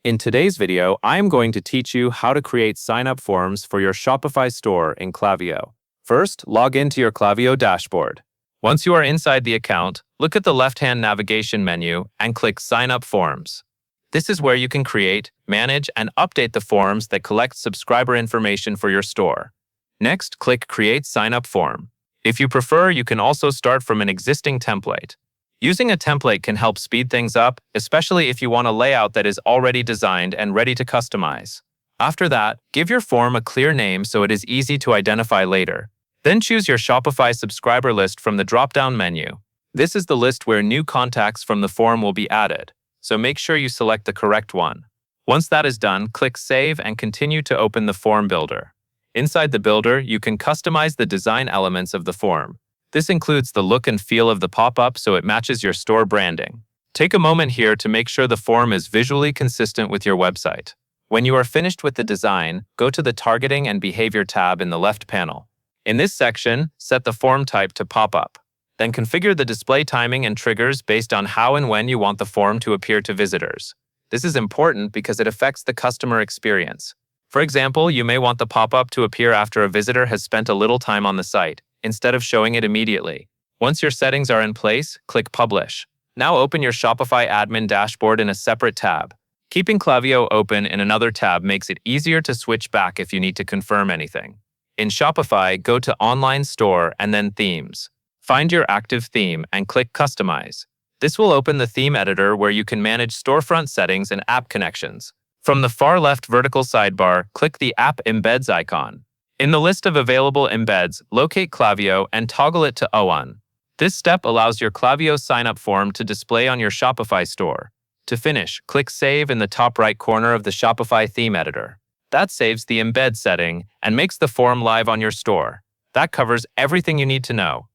In today's video, I am going to teach you how to create sign-up forms for your Shopify store in Klaviyo. First, log into your Klaviyo dashboard. Once you are inside the account, look at the left-hand navigation menu and click Sign Up Forms. This is where you can create, manage, and update the forms that collect subscriber information for your store. Next, click Create Sign-up Form. If you prefer, you can also start from an existing template. Using a template can help speed things up, especially if you want a layout that is already designed and ready to customize. After that, give your form a clear name so it is easy to identify later. Then choose your Shopify subscriber list from the drop-down menu. This is the list where new contacts from the form will be added, so make sure you select the correct one. Once that is done, click Save and continue to open the form builder. Inside the builder, you can customize the design elements of the form. This includes the look and feel of the pop-up so it matches your store branding. Take a moment here to make sure the form is visually consistent with your website. When you are finished with the design, go to the Targeting and Behavior tab in the left panel. In this section, set the form type to pop-up. Then configure the display timing and triggers based on how and when you want the form to appear to visitors. This is important because it affects the customer experience. For example, you may want the pop-up to appear after a visitor has spent a little time on the site, instead of showing it immediately. Once your settings are in place, click Publish. Now open your Shopify admin dashboard in a separate tab. Keeping Klaviyo open in another tab makes it easier to switch back if you need to confirm anything. In Shopify, go to Online Store and then Themes. Find your active theme and click Customize. This will open the theme editor where you can manage storefront settings and app connections. From the far left vertical sidebar, click the App Embeds icon. In the list of available embeds, locate Klaviyo and toggle it to On. This step allows your Klaviyo sign-up form to display on your Shopify store. To finish, click Save in the top right corner of the Shopify theme editor. That saves the embed setting and makes the form live on your store. That covers everything you need to know.